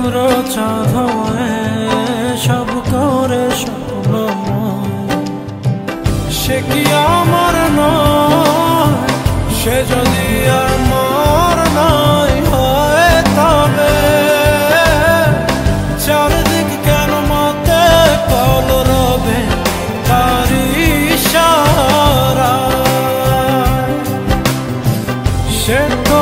শুভ্র চাঁদ হয়ে সব করে স্বপ্নময়। সে কি আমার নয়? সে যদি আমার নয় হয় তবে চারদিক কেন মতে কল রবে তার ইশারায়। সে তো